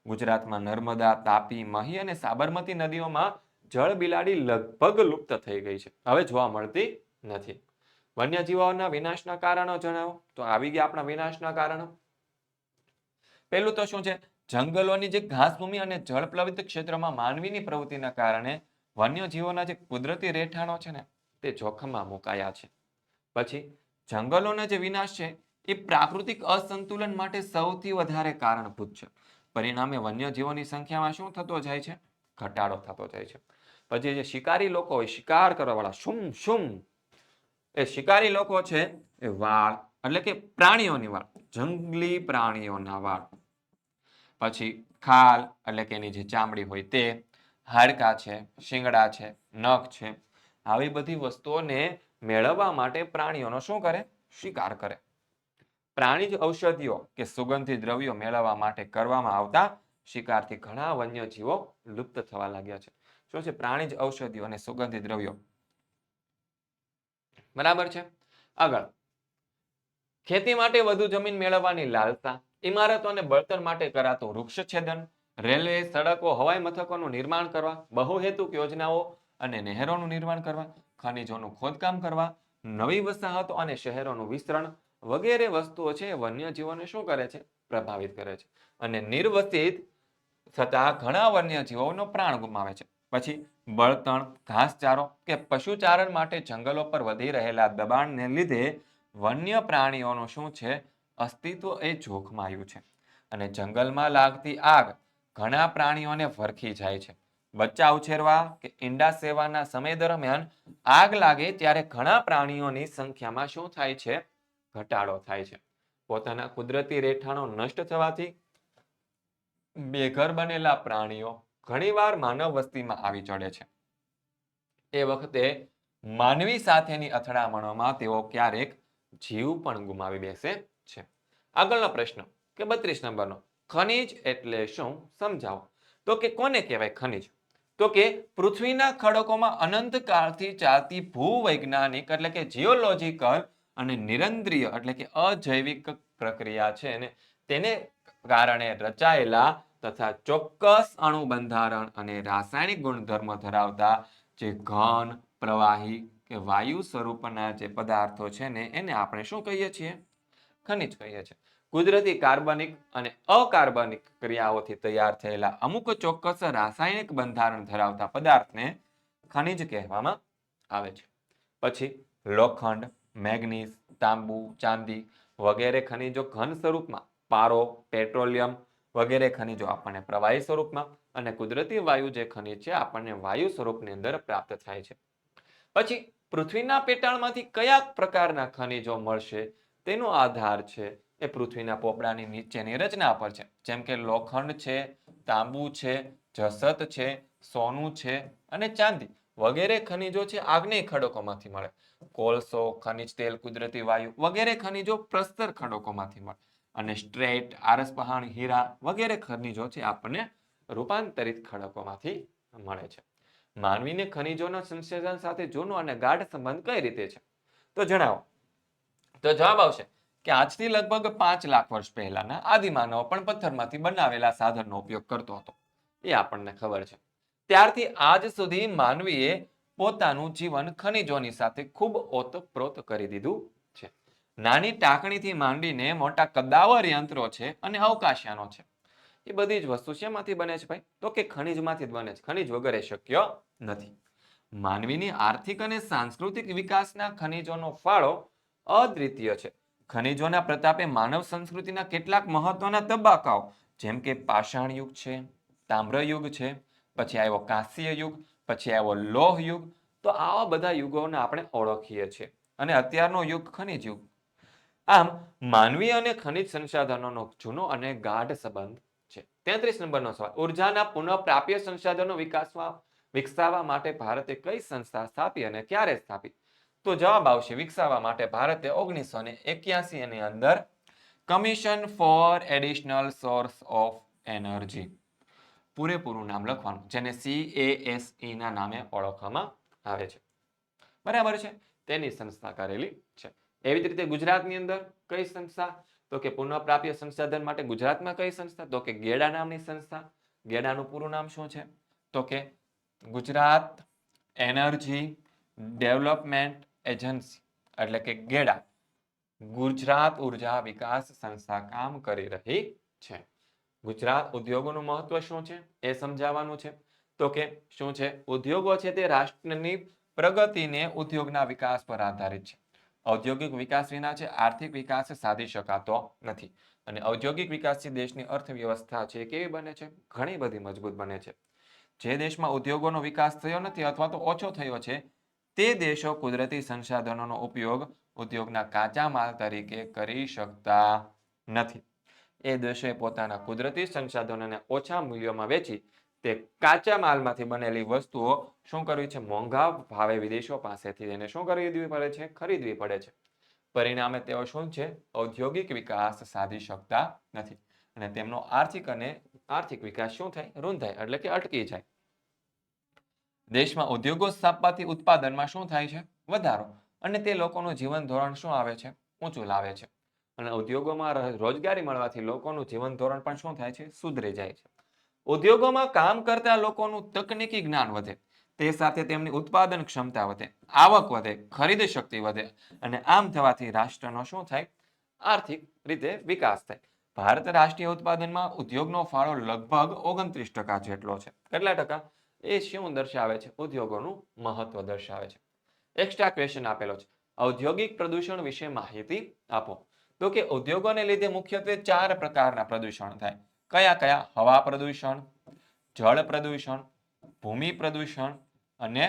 ગુજરાતમાં નર્મદા, તાપી, મહી અને સાબરમતી નદીઓમાં જળ બિલાડી લગભગ લુપ્ત થઈ ગઈ છે, હવે જોવા મળતી નથી. વન્યજીવોના વિનાશના કારણો જણાવો. તો આવી ગયા આપણા વિનાશના કારણો. પહેલું તો શું છે? જંગલોની જે ઘાસભૂમિ અને જળપ્લવિત ક્ષેત્રોમાં માનવીની પ્રવૃત્તિના કારણે વન્યજીવોના જે કુદરતી રહેઠાણો છે ને તે જોખમમાં મુકાયા છે. પછી જંગલોનો જે વિનાશ છે એ પ્રાકૃતિક અસંતુલન માટે સૌથી વધારે કારણભૂત છે. પરિણામે વન્યજીવોની સંખ્યામાં શું થતો જાય છે? ઘટાડો થતો જાય છે. પછી જે શિકારી લોકો હોય, શિકાર કરવા વાળા, શુમ એ શિકારી લોકો છે એ વાળ એટલે કે પ્રાણીઓની વાળ, જંગલી પ્રાણીઓના વાળ, પછી ખાલ એટલે કે એની જે ચામડી હોય તે, હાડકા છે, શિંગડા છે, નખ છે, આવી બધી વસ્તુઓને મેળવવા માટે પ્રાણીઓનો શું કરે? શિકાર કરે. પ્રાણીજ ઔષધિઓ કે સુગંધી દ્રવ્યો મેળવવા માટે કરવામાં આવતા શિકારથી ઘણા વન્યજીવો લુપ્ત થવા લાગ્યા છે. શું છે? પ્રાણીજ ઔષધિઓ અને સુગંધી દ્રવ્યો. બરાબર છે. આગળ, ખેતી માટે વધુ જમીન મેળવવાની લાલસા, ઇમારતો અને બળતણ માટે કરાતું વૃક્ષછેદન, રેલવે, સડકો, હવાઈ મથકોનું નિર્માણ કરવા, બહુહેતુક યોજનાઓ અને નહેરોનું નિર્માણ કરવા, ખનિજોનું ખોદકામ કરવા, નવી વસાહતો અને શહેરોનું વિસ્તરણ વગેરે વસ્તુઓ છે વન્યજીવોને શું કરે છે? પ્રભાવિત કરે છે. અને નિર્વસિત થતા ઘણા વન્યજીવોનો પ્રાણ ગુમાવે છે. પછી બળતણ, ઘાસચારો કે પશુચારણ માટે જંગલો પર વધી રહેલા દબાણને લીધે વન્ય પ્રાણીઓનું શું છે? અસ્તિત્વ એ જોખમાયું છે. અને જંગલમાં લાગતી આગ ઘણા પ્રાણીઓને ભરખી જાય છે. બચ્ચા ઉછેરવા કે ઈંડા સેવાના સમય દરમિયાન આગ લાગે ત્યારે ઘણા પ્રાણીઓની સંખ્યામાં શું થાય છે? ઘટાડો થાય છે. પોતાના કુદરતી રહેઠાણો નષ્ટ થવાથી બેઘર બનેલા પ્રાણીઓ ઘણીવાર માનવ વસ્તીમાં આવી ચડે છે. એ વખતે માનવી સાથેની અથડામણોમાં તેઓ ક્યારેક જીવ પણ ગુમાવી બેસે છે. આગળનો પ્રશ્ન કે 32 નંબરનો, ખનિજ એટલે શું? સમજાવો. તો કે કોને કહેવાય ખનિજ? તો કે પૃથ્વીના ખડકોમાં અનંતકાળથી ચાલતી ભૂવૈજ્ઞાનિક એટલે કે જીઓલોજીકલ અને નિરંદ્રીય એટલે કે અજૈવિક પ્રક્રિયા છે ને તેને કારણે રચાયેલા તથા ચોક્કસ અણુ બંધારણ અને રાસાયણિક ગુણધર્મો ધરાવતા જે ઘન, પ્રવાહી કે વાયુ સ્વરૂપના જે પદાર્થો છે ને એને આપણે શું કહીએ છીએ? ખનિજ કહીએ છીએ. કુદરતી કાર્બનિક અને અકાર્બનિક ક્રિયાઓથી તૈયાર થયેલા અમુક ચોક્કસ રાસાયણિક બંધારણ ધરાવતા પદાર્થને ખનિજ કહેવામાં આવે છે. પછી લોખંડ, મેગ્નીઝ, તાંબુ, ચાંદી વગેરે ખનિજો ઘન સ્વરૂપમાં, પારો, પેટ્રોલિયમ વગેરે ખનિજો આપણને પ્રવાહી સ્વરૂપમાં અને કુદરતી વાયુ જે ખનિજ છે આપણને વાયુ સ્વરૂપની અંદર પ્રાપ્ત થાય છે. પછી પૃથ્વીના પેટાળમાંથી કયા પ્રકારના ખનિજો મળશે તેનો આધાર છે એ પૃથ્વીના પોપડાની નીચેની રચના પર છે. જેમ કે લોખંડ છે, તાંબુ છે, જસત છે, સોનું છે અને ચાંદી વગેરે ખનિજો છે આગ્નેય ખડકોમાંથી મળે. કોલસો, ખનિજ તેલ, કુદરતી વાયુ વગેરે ખનિજો પ્રસ્તર ખડકોમાંથી મળે. અને સ્ટ્રેટ, આરસપહાણ, હીરા વગેરે ખનિજો છે આપણને રૂપાંતરિત ખડકોમાંથી મળે છે. માનવીને ખનિજોના સંશોધન સાથે જૂનો અને ગાઢ સંબંધ કઈ રીતે છે? તો જણાવો. તો જવાબ આવશે કે આજથી લગભગ 5 લાખ વર્ષ પહેલાના આદિમાનવ પણ પથ્થરમાંથી બનાવેલા સાધનનો ઉપયોગ કરતો હતો. એ આપણને ખબર છે. ત્યારથી આજ સુધી માનવીએ પોતાનું જીવન ખનિજોની સાથે ખૂબ ઓતપ્રોત કરી દીધું છે. નાની ટાંકણીથી માંડીને મોટા કદાવર યંત્રો છે અને અવકાશયાનો છે. એ બધી જ વસ્તુ શેમાંથી બને છે ભાઈ? તો કે ખનિજમાંથી જ બને છે. ખનિજ વગર એ શક્ય નથી. માનવીની આર્થિક અને સાંસ્કૃતિક વિકાસના ખનિજોનો ફાળો અદ્વિતીય છે. ખનિજોના પ્રતાપે માનવ સંસ્કૃતિના કેટલાક મહત્વના તબક્કાઓ જેમ કે પાષાણ યુગ છે, તામ્ર યુગ છે, પછી આવ્યો કાંસ્ય યુગ, પછી આવ્યો લોહ યુગ. તો આવા બધા યુગોને આપણે ઓળખીએ છીએ. અને અત્યારનો યુગ ખનિજ યુગ. આમ માનવી અને ખનિજ સંસાધનોનો જૂનો અને ગાઢ સંબંધ છે. 33 નંબરનો સવાલ. ઉર્જાના પુનઃપ્રાપ્ય સંસાધનો વિકસાવવા માટે ભારતે કઈ સંસ્થા સ્થાપી અને ક્યારે સ્થાપી? તો જવાબ આવશે વિકસાવવા માટે ભારતે 1981 ની અંદર commission four additional source of energy, પૂરેપૂરું નામ લખવાનું, જેને CASE ના નામે ઓળખવામાં આવે છે. બરાબર છે. તેની સંસ્થા કરેલી છે. એવી જ રીતે ગુજરાતની અંદર કઈ સંસ્થા? તો કે પુનઃપ્રાપ્ય સંસાધન માટે ગુજરાતમાં કઈ સંસ્થા? તો કે ગેડા નામની સંસ્થા. ગેડાનું પૂરું નામ શું છે? તો કે ગુજરાત એનર્જી ડેવલપમેન્ટ એજન્સી, એટલે કે ગેડા. ગુજરાત ઉર્જા વિકાસ સંસ્થા કામ કરી રહી છે. ગુજરાત ઉદ્યોગોનું મહત્વ શું છે એ સમજાવવાનું છે. તો કે શું છે? ઉદ્યોગો છે તે રાષ્ટ્રની પ્રગતિને ઉદ્યોગના વિકાસ પર આધારિત છે. ઔદ્યોગિક વિકાસ વિના છે આર્થિક વિકાસ સાધી શકાતો નથી. અને ઔદ્યોગિક વિકાસથી દેશની અર્થવ્યવસ્થા છે કેવી બને છે? ઘણી બધી મજબૂત બને છે. જે દેશમાં ઉદ્યોગોનો વિકાસ થયો નથી અથવા તો ઓછો થયો છે તે દેશો કુદરતી સંસાધનોનો ઉપયોગ ઉદ્યોગના કાચા માલ તરીકે કરી શકતા નથી. એ દેશોએ પોતાના કુદરતી સંસાધનોને ઓછા મૂલ્યોમાં વેચી તે કાચા માલમાંથી બનેલી વસ્તુઓ શું કરવી છે? મોંઘા ભાવે વિદેશો પાસેથી એને શું ખરીદવી પડે છે? ખરીદવી પડે છે. પરિણામે તેઓ શું છે? ઔદ્યોગિક વિકાસ સાધી શકતા નથી. અને તેમનો આર્થિક વિકાસ શું થાય? રૂંધાય, એટલે કે અટકી જાય. દેશમાં ઉદ્યોગો સ્થાપવાથી ઉત્પાદનમાં શું થાય છે? વધારો. અને તે લોકોનું જીવન ધોરણ શું આવે છે? ઊંચું લાવે છે. અને ઉદ્યોગોમાં રોજગારી મળવાથી લોકોનું જીવન ધોરણ પણ શું થાય છે? સુધરી જાય છે. ઉદ્યોગોમાં કામ કરતા લોકોનું તકનીકી જ્ઞાન વધે, તે સાથે તેમની ઉત્પાદન ક્ષમતા વધે, આવક વધે, ખરીદ શક્તિ વધે. અને આમ થવાથી રાષ્ટ્રનો શું થાય? આર્થિક રીતે વિકાસ થાય. ભારત રાષ્ટ્રીય ઉત્પાદનમાં ઉદ્યોગનો ફાળો લગભગ 29% જેટલો છે. કેટલા ટકા? એ શું દર્શાવે છે? ઉદ્યોગોનું મહત્વ દર્શાવે છે. એક્સ્ટ્રા ક્વેશ્ચન આપેલો છે. ઔદ્યોગિક પ્રદૂષણ વિશે માહિતી આપો. તો કે ઉદ્યોગોને લીધે મુખ્યત્વે 4 પ્રકારના પ્રદૂષણ થાય. કયા કયા? હવા પ્રદૂષણ, જળ પ્રદૂષણ, ભૂમિ પ્રદૂષણ અને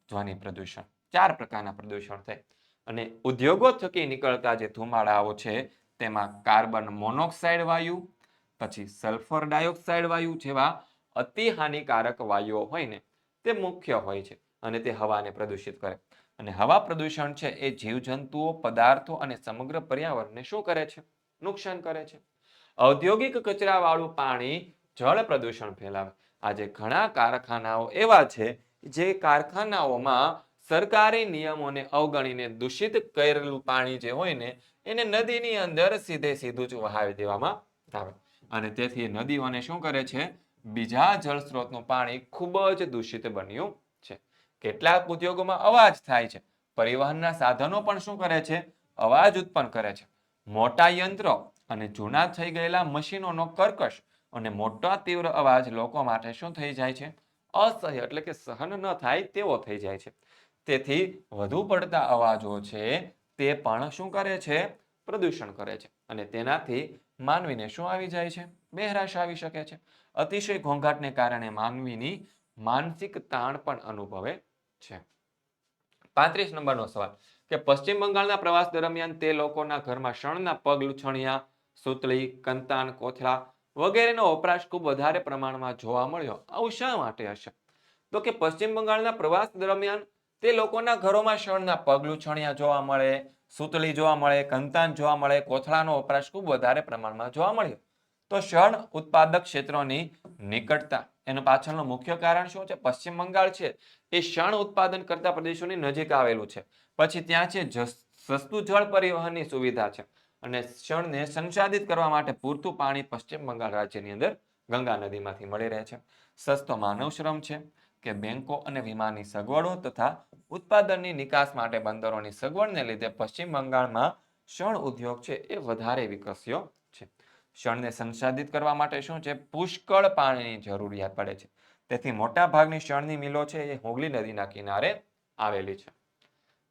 ધ્વનિ પ્રદૂષણ. 4 પ્રકારના પ્રદૂષણ થાય. અને ઉદ્યોગો થકી નીકળતા જે ધુમાડાઓ છે તેમાં કાર્બન મોનોક્સાઇડ વાયુ, પછી સલ્ફર ડાયોક્સાઇડ વાયુ જેવા અતિ હાનિકારક વાયુઓ હોય ને તે મુખ્ય હોય છે અને તે હવાને પ્રદૂષિત કરે. અને હવા પ્રદૂષણ છે એ જીવજંતુઓ, પદાર્થો અને સમગ્ર પર્યાવરણને શું કરે છે? નુકસાન કરે છે. ઔદ્યોગિક કચરાવાળું પાણી જળ પ્રદૂષણ ફેલાવે. આજે ઘણા કારખાનાઓ એવા છે જે કારખાનાઓમાં સરકારી નિયમોને અવગણીને દૂષિત કરેલું પાણી જે હોય ને એને નદીની અંદર સીધું જ વહાવી દેવામાં આવે. અને તેથી નદીઓને શું કરે છે? બીજા જળ સ્ત્રોતનું પાણી ખૂબ જ દૂષિત બન્યું છે. કેટલાક ઉદ્યોગોમાં અવાજ થાય છે. પરિવહનના સાધનો પણ શું કરે છે? અવાજ ઉત્પન્ન કરે છે. મોટા યંત્રો અને જૂના થઈ ગયેલા મશીનોનો કર્કશ અને મોટા તીવ્ર અવાજ લોકો માટે શું થઈ જાય છે? અસહ્ય, એટલે કે સહન ન થાય તેવો થઈ જાય છે. તેથી વધુ પડતા અવાજો છે તે પણ શું કરે છે? પ્રદૂષણ કરે છે. અને તેનાથી માનવીને શું આવી જાય છે? બહેરાશ આવી શકે છે. અતિશય ઘોંઘાટને કારણે માનવીની માનસિક તાણ પણ અનુભવે છે. 35 નંબરનો સવાલ કે પશ્ચિમ બંગાળના પ્રવાસ દરમિયાન તે લોકોના ઘરમાં શણના પગ લૂછણિયા, સૂતળી, કંતાન, કોથળા વગેરેનો વપરાશ ખૂબ વધારે પ્રમાણમાં જોવા મળ્યો. આવું શા માટે હશે? તો કે પશ્ચિમ બંગાળના પ્રવાસ દરમિયાન તે લોકોના ઘરોમાં શણના પગલુંછણિયા જોવા મળે, સૂતળી જોવા મળે, કંતાન જોવા મળે, કોથળાનો વપરાશ ખૂબ વધારે પ્રમાણમાં જોવા મળ્યો. તો શણ ઉત્પાદક ક્ષેત્રોની નિકટતા એનું પાછળનું મુખ્ય કારણ શું છે? પશ્ચિમ બંગાળ છે એ શણ ઉત્પાદન કરતા પ્રદેશોની નજીક આવેલું છે. પછી ત્યાં છે સસ્તું જળ પરિવહનની સુવિધા છે અને શણને સંસાધિત કરવા માટે પૂરતું પાણી પશ્ચિમ બંગાળ રાજ્યની અંદર ગંગા નદીમાંથી મળી રહે છે. સસ્તો માનવ શ્રમ છે કે બેંકો અને વીમાની સગવડો તથા ઉત્પાદનની નિકાસ માટે બંદરોની સગવડને લીધે પશ્ચિમ બંગાળમાં શણ ઉદ્યોગ છે એ વધારે વિકસ્યો છે. શણને સંસાધિત કરવા માટે શું છે? પુષ્કળ પાણીની જરૂરિયાત પડે છે. તેથી મોટા ભાગની શણની મિલો છે એ હુગલી નદીના કિનારે આવેલી છે.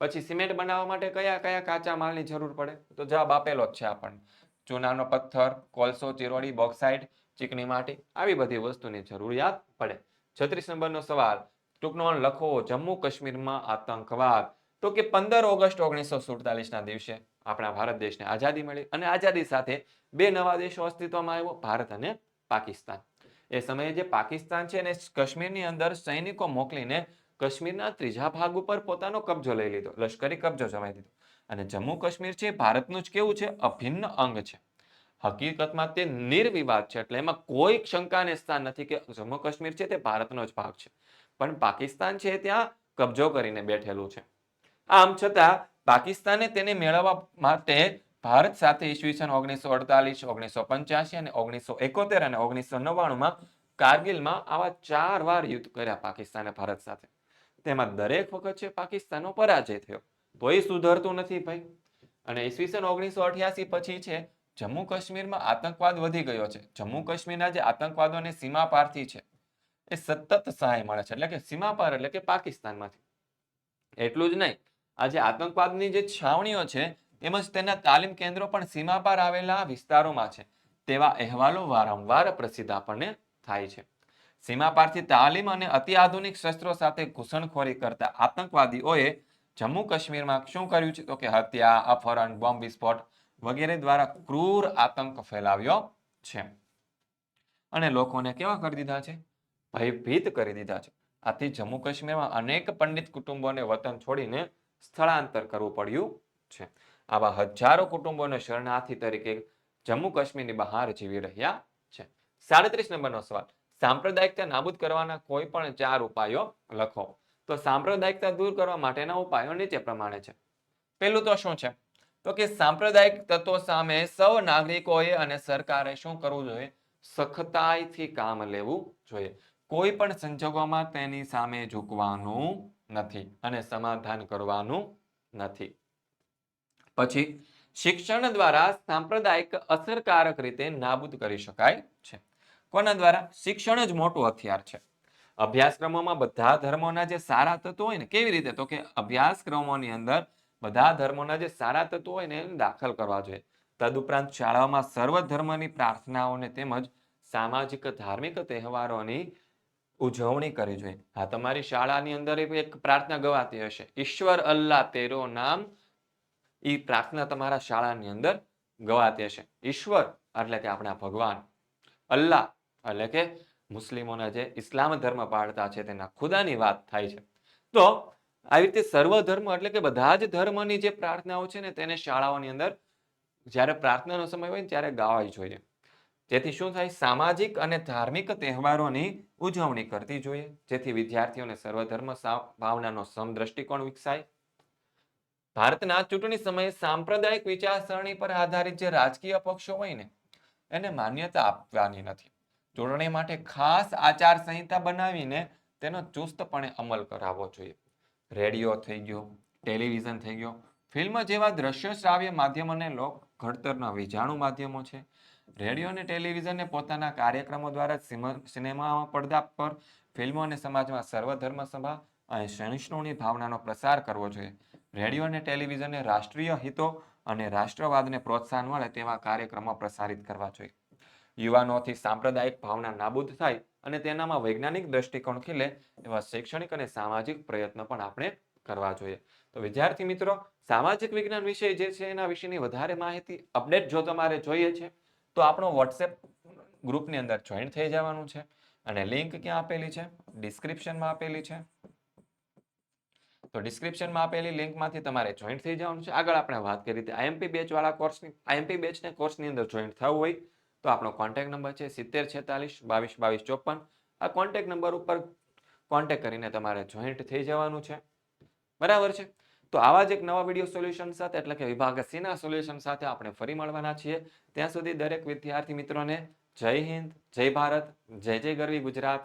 પછી સિમેન્ટ બનાવવા માટે કયા કયા કાચા માલની જરૂર પડે? તો જવાબ આપેલો જ છે આપણને. ચૂનાનો પથ્થર, કોલસો, ચિરોડી, બોક્સાઇટ, ચીકણી માટી, આવી બધી વસ્તુની જરૂરિયાત પડે. 36 નંબરનો સવાલ, ટૂંકનો લખો. જમ્મુ કાશ્મીરમાં આતંકવાદ. તો કે 15 ઓગસ્ટ 1947ના દિવસે આપણા ભારત દેશને આઝાદી મળી અને આઝાદી સાથે બે નવા દેશો અસ્તિત્વમાં આવ્યો, ભારત અને પાકિસ્તાન. એ સમયે જે પાકિસ્તાન છે એને કાશ્મીરની અંદર સૈનિકો મોકલીને કાશ્મીરના ત્રીજા ભાગ ઉપર પોતાનો કબજો લઈ લીધો, લશ્કરી કબજો જમાવી દીધો. અને જમ્મુ કાશ્મીર છે ભારતનું જ કેવું છે? અભિન્ન અંગ છે. હકીકતમાં તે નિર્વિવાદ છે, એટલે એમાં કોઈ શંકાને સ્થાન નથી કે જમ્મુ કાશ્મીર છે તે ભારતનો જ ભાગ છે. પણ પાકિસ્તાન છે ત્યાં કબજો કરીને બેઠેલું છે. આમ છતાં પાકિસ્તાને તેને મેળવવા માટે ભારત સાથે ઈસવીસન 1948, 1985 અને 1971 અને 1999માં કારગિલમાં આવા 4 વાર યુદ્ધ કર્યા પાકિસ્તાને ભારત સાથે. તેમાં દરેક વખત છે પાકિસ્તાનનો પરાજય થયો. તોય સુધરતું નથી ભાઈ. અને ઈસવીસન 1988 પછી છે જમ્મુ કાશ્મીરમાં આતંકવાદ વધી ગયો છે. જમ્મુ કાશ્મીરના જે આતંકવાદોને સીમા પારથી છે એ સતત સહાય મળે છે, એટલે કે સીમા પાર એટલે કે પાકિસ્તાનમાંથી. એટલું જ નહીં, આ જે આતંકવાદની જે છાવણીઓ છે તેમજ તેના તાલીમ કેન્દ્રો પણ સીમા પાર આવેલા વિસ્તારોમાં છે. તેવા અહેવાલો વારંવાર પ્રસિદ્ધ આપણને થાય છે. સીમા પારથી તાલીમ અને અતિ આધુનિક શસ્ત્રો સાથે ઘૂસણખોરી કરતા આતંકવાદીઓએ જમ્મુ કાશ્મીરમાં શું કર્યું છે? તો કે હત્યા, અપહરણ, બોમ્બ વિસ્ફોટ વગેરે દ્વારા ક્રૂર આતંક ફેલાવ્યો છે અને લોકોને કેવા કરી દીધા છે? ભયભીત કરી દીધા છે. આથી જમ્મુ કાશ્મીરમાં અનેક પંડિત કુટુંબોને વતન છોડીને સ્થળાંતર કરવું પડ્યું છે. આવા હજારો કુટુંબોને શરણાર્થી તરીકે જમ્મુ કાશ્મીરની બહાર જીવી રહ્યા છે. 37 નંબરનો સવાલ, સાંપ્રદાયિકતા નાબૂદ કરવાના કોઈ પણ 4 ઉપાયો લખો. તો સાંપ્રદાયિકતા દૂર કરવા માટેના ઉપાયો નીચે પ્રમાણે છે. પહેલું તો શું છે? તો કે સાંપ્રદાયિક તત્વો સામે સૌ નાગરિકોએ અને સરકારે શું કરવું જોઈએ? સખતાઈથી કામ લેવું જોઈએ. કોઈ પણ સંજોગોમાં તેની સામે ઝૂકવાનું નથી અને સમાધાન કરવાનું નથી. પછી શિક્ષણ દ્વારા સાંપ્રદાયિક અસરકારક રીતે નાબૂદ કરી શકાય છે. કોના દ્વારા? શિક્ષણ જ મોટું હથિયાર છે. અભ્યાસક્રમોમાં બધા ધર્મોના જે સારા તત્વો હોય ને, કેવી રીતે? તો કે અભ્યાસક્રમોની અંદર બધા ધર્મોના જે સારા તત્વો હોય ને એને દાખલ કરવા જોઈએ. તદુપરાંત શાળાઓમાં સર્વ ધર્મની પ્રાર્થનાઓને તેમજ સામાજિક ધાર્મિક તહેવારોની ઉજવણી કરવી જોઈએ. હા, તમારી શાળાની અંદર એક પ્રાર્થના ગવાતી હશે, ઈશ્વર અલ્લાહ તેરો નામ. એ પ્રાર્થના તમારા શાળાની અંદર ગવાતી હશે. ઈશ્વર એટલે કે આપણા ભગવાન, અલ્લાહ એટલે કે મુસ્લિમોના જે ઇસ્લામ ધર્મ પાળતા છે તેના ખુદાની વાત થાય છે. તો આવી રીતે સર્વધર્મ એટલે કે બધા જ ધર્મની જે પ્રાર્થનાઓ છે ને તેને શાળાઓની અંદર જ્યારે પ્રાર્થનાનો સમય હોય ને ત્યારે ગાવા જોઈએ. જેથી શું થાય? સામાજિક અને ધાર્મિક તહેવારોની ઉજવણી કરતી જોઈએ, જેથી વિદ્યાર્થીઓને સર્વધર્મ ભાવનાનો સમદ્રષ્ટિકોણ વિકસાય. ભારતના ચૂંટણી સમયે સાંપ્રદાયિક વિચારસરણી પર આધારિત જે રાજકીય પક્ષો હોય ને એને માન્યતા આપવાની નથી. ચૂંટણી માટે ખાસ આચાર સંહિતા બનાવીને તેનો ચુસ્તપણે અમલ કરાવવો જોઈએ. રેડિયો થઈ ગયો, ટેલિવિઝન થઈ ગયો, ફિલ્મ જેવા દ્રશ્ય શ્રાવ્ય માધ્યમોને લોક ઘડતરના વીજાણુ માધ્યમો છે. રેડિયો અને ટેલિવિઝનને પોતાના કાર્યક્રમો દ્વારા સિનેમા પડદા પર ફિલ્મો અને સમાજમાં સર્વધર્મ સભા અને સહિષ્ણુની ભાવનાનો પ્રસાર કરવો જોઈએ. રેડિયો અને ટેલિવિઝનને રાષ્ટ્રીય હિતો અને રાષ્ટ્રવાદને પ્રોત્સાહન મળે તેવા કાર્યક્રમો પ્રસારિત કરવા જોઈએ. યુવાનોથી સાંપ્રદાયિક ભાવના નાબૂદ થાય અને તેનામાં વૈજ્ઞાનિક દ્રષ્ટિકોણ ખીલે એવા શૈક્ષણિક અને સામાજિક પ્રયત્નો પણ આપણે કરવા જોઈએ. તો વિદ્યાર્થી મિત્રો, સામાજિક વિજ્ઞાન વિષય જે છે એના વિશેની વધારે માહિતી અપડેટ જો તમારે જોઈએ છે તો આપણો વોટ્સએપ ગ્રુપની અંદર જોઈન થઈ જવાનું છે. અને લિંક ક્યાં આપેલી છે? ડિસ્ક્રિપ્શનમાં આપેલી છે. તો ડિસ્ક્રિપ્શનમાં આપેલી લિંકમાંથી તમારે જોઈન્ટ થઈ જવાનું છે. આગળ આપણે વાત કરી હતી આઈએમપી બેચ વાળા કોર્સની. આઈએમપી બેચને કોર્સની અંદર જોઈન્ટ થવું હોય તો આપણો કોન્ટેક્ટ નંબર છે 7046222254. આ કોન્ટેક્ટ નંબર ઉપર કોન્ટેક્ટ કરીને તમારે જોઈન્ટ થઈ જવાનું છે. બરાબર છે. તો આવા જ એક નવા વિડીયો સોલ્યુશન સાથે એટલે કે વિભાગ C ના સોલ્યુશન સાથે આપણે ફરી મળવાના છીએ. ત્યાં સુધી દરેક વિદ્યાર્થી મિત્રોને જય હિન્દ, જય ભારત, જય જય ગરવી ગુજરાત.